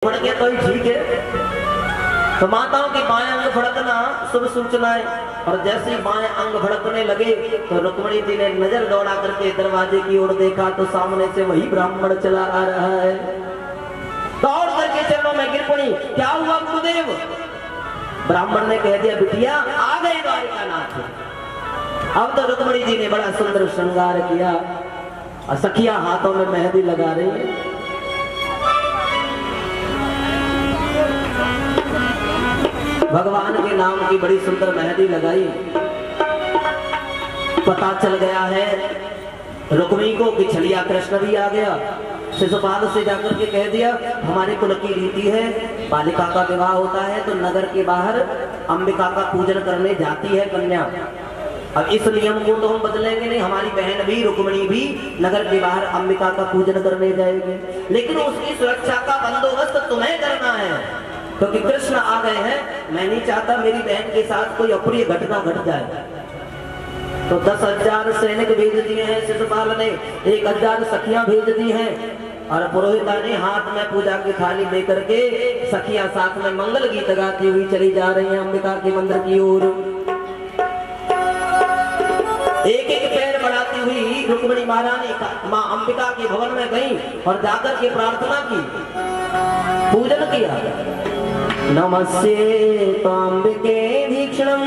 बढ़ गया तो ही ठीक है। तो माताओं की बाएं अंग भड़कना शुभ सूचना है। और जैसे ही बाएं अंग भड़कने लगे तो रुक्मिणी जी ने नजर दौड़ा करके दरवाजे की ओर देखा तो सामने से वही ब्राह्मण चला आ रहा है। दौड़ करके चरणों में गिर पड़ी, क्या हुआ गुरुदेव? ब्राह्मण ने कह दिया, बिटिया आ गए द्वारिकानाथ। अब तो रुक्मिणी जी ने बड़ा सुंदर श्रृंगार किया और सखिया हाथों में मेहंदी लगा रही है। भगवान के नाम की बड़ी सुंदर मेहंदी लगाई। पता चल गया है रुक्मिणी को कि छलिया कृष्ण भी आ गया। शिशुपाल से जाकर के कह दिया, हमारे कुल की रीति है बालिका का विवाह होता है तो नगर के बाहर अंबिका का पूजन करने जाती है कन्या। अब इस नियम को तो हम बदलेंगे नहीं, हमारी बहन भी रुक्मिणी भी नगर के बाहर अंबिका का पूजन करने जाएगी, लेकिन उसकी सुरक्षा का बंदोबस्त तुम्हें करना है क्योंकि कृष्ण आ गए हैं। मैं नहीं चाहता मेरी बहन के साथ कोई अप्रिय घटना घट जाए। तो 10,000 सैनिक भेज दिए हैं शिशुपाल ने, 1,000 सखियां भेज दी हैं और पुरोहिता ने हाथ में पूजा की थाली लेकर के सखियां साथ में मंगल गीत गाती हुई चली जा रही हैं अंबिका के मंदिर की ओर। एक एक पैर बढ़ाती हुई रुक्मिणी महारानी मां अंबिका के भवन में गई और जाकर के प्रार्थना की, पूजन किया। नमस्ते तांबिके दीक्षणं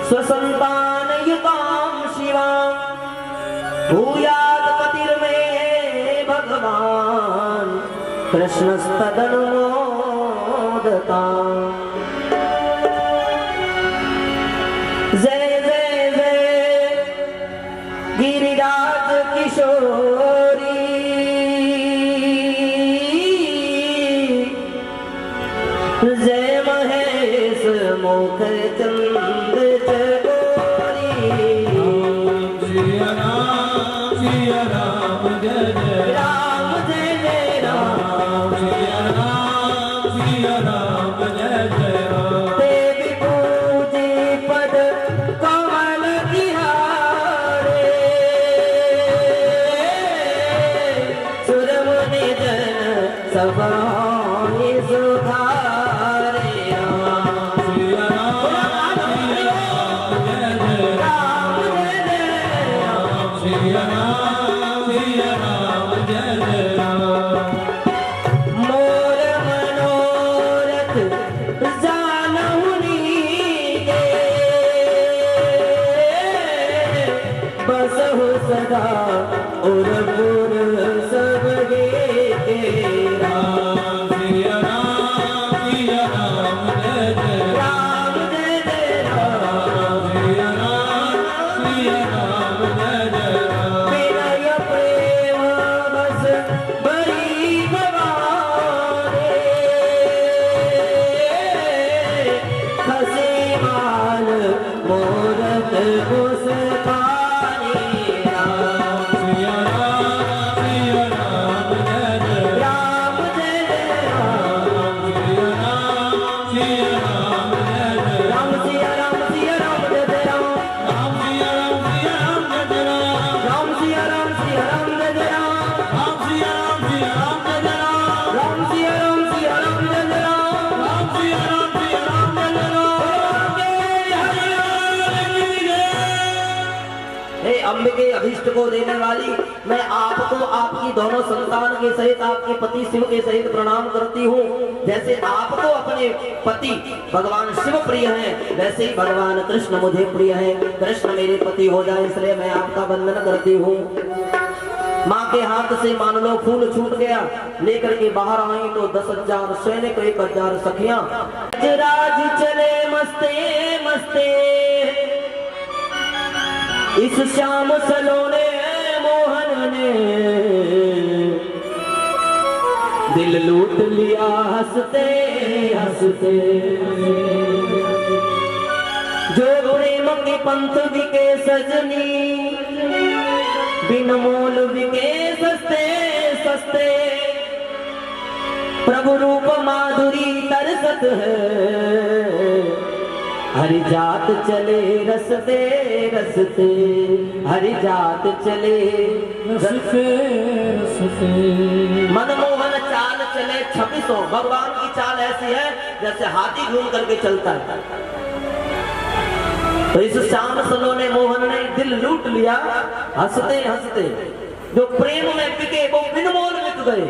स्वसंतानयुतां शिवां भूयात् पतिर्मे भगवान् कृष्णस्तदनुमोदताम्। जय जय जय गिरिराज किशोरी जय महेश मुख चंद चकोरी। सिया राम जय जय राम जय जय राम, सिया राम जय जय राम। देवी पूजी पद कमल तिहारे सुरमुनि जन सब सुधारे। सिया राम जय जय राम सिया राम जय जय राम। मोर मनोरथ जानहु नीके बसहु सदा उरपुर सब तेरा। सिया राम जय जय राम जय जय राम, सिया राम जय जय राम। विनय प्रेम बस बड़ी भवानी खसी माल मोरत मुस्कानी। सिया राम जय जय राम जय जय राम, सिया राम जय जय राम सिया राम सिया राम जय जय राम, राम सिया राम जय जय राम। राम सिया राम जय जय राम, राम सिया राम जय जय राम। राम सिया राम जय जय राम, राम सिया राम जय जय राम। हे अंबिके अभिष्ट को देने वाली, मैं आपको आपकी दोनों संतान के सहित आपके पति शिव के सहित प्रणाम करती हूँ। जैसे आपको अपने पति भगवान शिव प्रिय हैं वैसे ही भगवान कृष्ण मुझे प्रिय हैं। कृष्ण मेरे पति हो जाए इसलिए मैं आपका वंदन करती हूँ। माँ के हाथ से मान लो फूल छूट गया, लेकर के बाहर आई तो 10,000 सैनिक 1,000 सखियां। राज चले मस्ते मस्ते इस श्याम सलोने मोहन ने दिल लूट लिया हंसते हंसते। जो प्रेम के पंथ बिके सजनी बिन मोल बिके सस्ते सस्ते। प्रभु रूप माधुरी तरसत है हरि जात चले रसते रसते। हरि जात चले रसते रसते। मनमोहन चाल चले 26 हो। भगवान की चाल ऐसी है जैसे हाथी घूम करके चलता है। तो इस श्याम सलोने मोहन ने दिल लूट लिया। हंसते हंसते जो प्रेम में बिके वो बिनमोल बिक गए।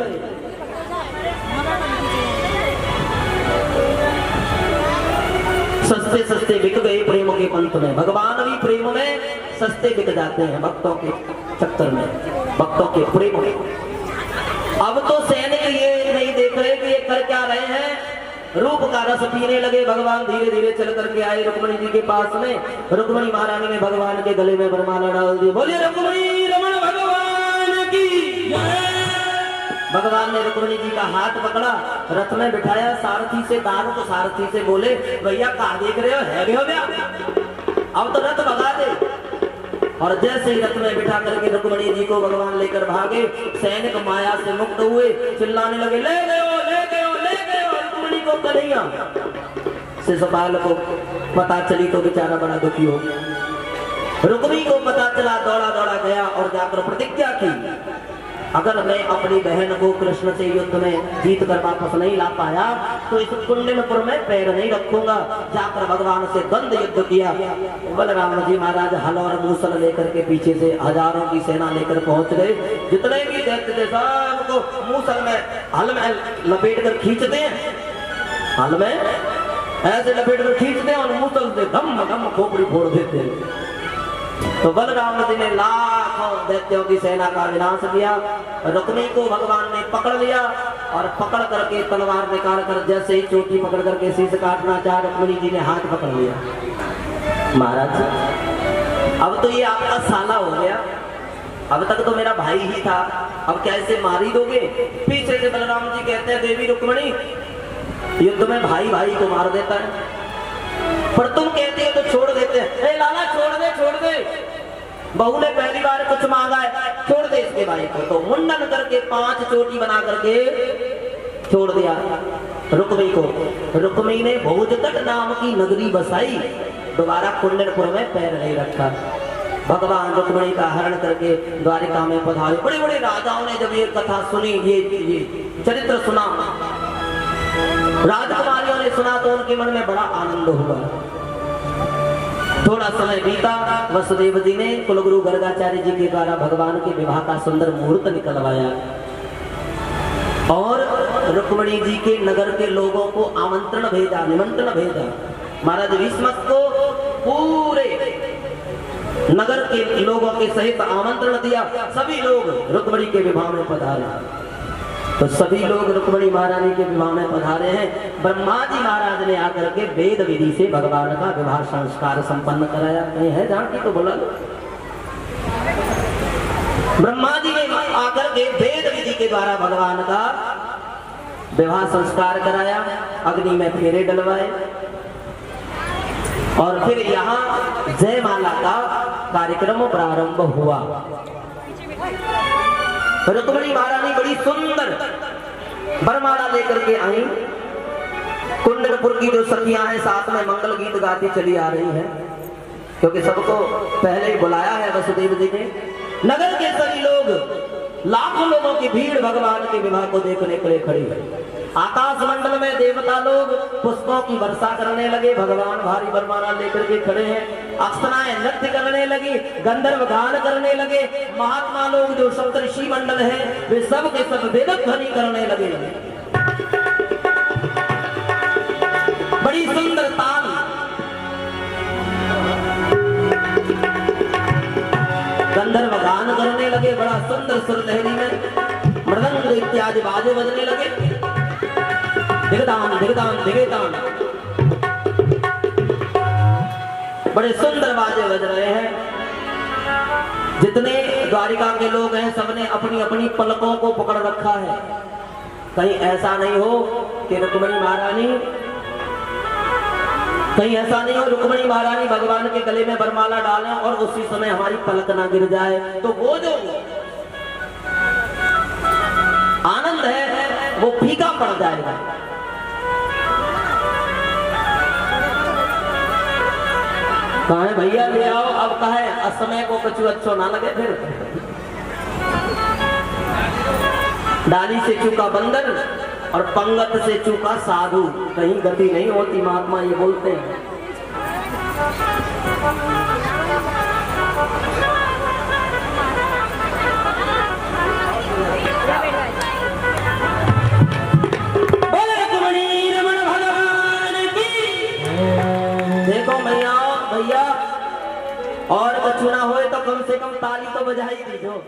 सस्ते सस्ते बिक गए प्रेम के पंथ में। भगवान भी प्रेम में सस्ते बिक जाते हैं भक्तों के चक्कर में, भक्तों के प्रेम में। अब तो सैनिक ये नहीं देख रहे कि ये कर क्या रहे हैं, रूप का रस पीने लगे। भगवान धीरे धीरे चल करके आए रुक्मणी जी के पास में। रुक्मणी महारानी ने भगवान के गले में वरमाला डाल दी। बोलिए रुक्मणी रमण भगवान की जय। भगवान ने रुक्मणी जी का हाथ पकड़ा, रथ में बिठाया, सारथी से दारों को सारथी से बोले भैया कहाँ देख रहे हो, है हो गया, अब तो रथ भगा दे। और जैसे ही रथ में बिठा करके रुक्मणी जी को भगवान लेकर भागे, सैनिक माया से मुक्त हुए, चिल्लाने लगे ले गयो ले गयो ले गयो रुक्मणी को कन्हैया। शिशुपाल को पता चली तो बेचारा बड़ा दुखी हो गया। रुक्मणी को पता चला, दौड़ा दौड़ा गया और जाकर प्रतिज्ञा की अगर मैं अपनी बहन को कृष्ण से युद्ध में जीत कर वापस नहीं ला पाया तो इस कुंडलपुर में पैर नहीं रखूंगा। जाकर भगवान से द्वंद युद्ध किया। बलराम जी महाराज हल और मूसल लेकर के पीछे से हजारों की सेना लेकर पहुंच गए। जितने भी दैत्य थे सबको मूसल में हल में लपेट कर खींचते हैं, हल में ऐसे लपेट कर खींचते हैं और मूसल से धम धम खोपड़ी फोड़ देते हैं। तो बलराम जी ने लाखों दैत्यों की सेना का विनाश किया। रुक्मणी को भगवान ने पकड़ लिया और पकड़ करके तलवार निकाल कर जैसे ही चोटी पकड़ करके शीश काटना चाहा, रुक्मणी जी ने हाथ पकड़ लिया। महाराज अब तो ये आपका साला हो गया, अब तक तो मेरा भाई ही था, अब कैसे मार ही दोगे। पीछे से बलराम जी कहते हैं देवी रुक्मणी युद्ध में भाई भाई को मार देता है, पर तुम कहती हो तो छोड़ देते हैं। लाला छोड़ दे छोड़ दे, बहू ने पहली बार कुछ मांगा है, छोड़ दे इसके भाई को। तो मुंडन करके 5 चोटी बना करके छोड़ दिया रुक्मणी को। रुक्मणी ने भोजकट नाम की नगरी बसाई, दोबारा कुंडलपुर में पैर नहीं रखा। भगवान रुक्मणी का हरण करके द्वारिका में पधारे। बड़े बड़े राजाओं ने जब ये कथा सुनी, ये चरित्र सुना, राजकुमारियों ने सुना तो उनके मन में बड़ा आनंद हुआ। थोड़ा समय बीता, वसुदेव जी ने कुलगुरु गर्गाचार्य जी के द्वारा भगवान के विवाह का सुंदर मुहूर्त निकलवाया और रुक्मणी जी के नगर के लोगों को आमंत्रण भेजा, निमंत्रण भेजा। महाराज भीष्मक को पूरे नगर के लोगों के सहित आमंत्रण दिया। सभी लोग रुक्मणी के विवाह में पधारे। तो सभी लोग रुक्मणी महारानी के विवाह में पधारे हैं। ब्रह्मा जी महाराज ने आकर के वेद विधि से भगवान का विवाह संस्कार संपन्न कराया। कहीं है जानकी तो बोला। ब्रह्मा जी ने आकर के वेद विधि के द्वारा भगवान का विवाह संस्कार कराया, अग्नि में फेरे डलवाए और फिर यहाँ जयमाला का कार्यक्रम प्रारंभ हुआ। रुक्मणी महारानी बड़ी सुंदर वरमाला लेकर के आई। कुंडलपुर की जो सखियां हैं साथ में मंगल गीत गाती चली आ रही हैं, क्योंकि सबको पहले ही बुलाया है वसुदेव जी ने। नगर के सभी लोग, लाखों लोगों की भीड़ भगवान के विवाह को देखने के लिए खड़ी है। आकाश मंडल में देवता लोग पुष्पों की वर्षा करने लगे। भगवान भारी वरमाला लेकर के खड़े हैं। अप्सराएं नृत्य करने लगी, गंधर्व गान करने लगे। महात्मा लोग जो सप्तऋषि मंडल है वे सब के सब वेद ध्वनि करने लगे। बड़ी सुंदर ताल, गंधर्व गान करने लगे। बड़ा सुंदर सुर लहरी में मृदंग इत्यादि बाजे बजने लगे। दिगदान दिगदान दिगदान, बड़े सुंदर बाजे बज रहे हैं। जितने द्वारिका के लोग हैं सबने अपनी अपनी पलकों को पकड़ रखा है। कहीं ऐसा नहीं हो कि रुक्मणी महारानी, कहीं ऐसा नहीं हो रुक्मणी महारानी भगवान के गले में वरमाला डालें और उसी समय हमारी पलक ना गिर जाए, तो वो जो आनंद है वो फीका पड़ जाएगा। कहा है भैया ले आओ, अब कहा है असमय को कछु अच्छो ना लगे। फिर डाली से चूका बंदर और पंगत से चूका साधु, कहीं गति नहीं होती, महात्मा ये बोलते हैं। देखो भैया भैया, और कछु ना होए तो कम से कम ताली तो बजाई दीजो।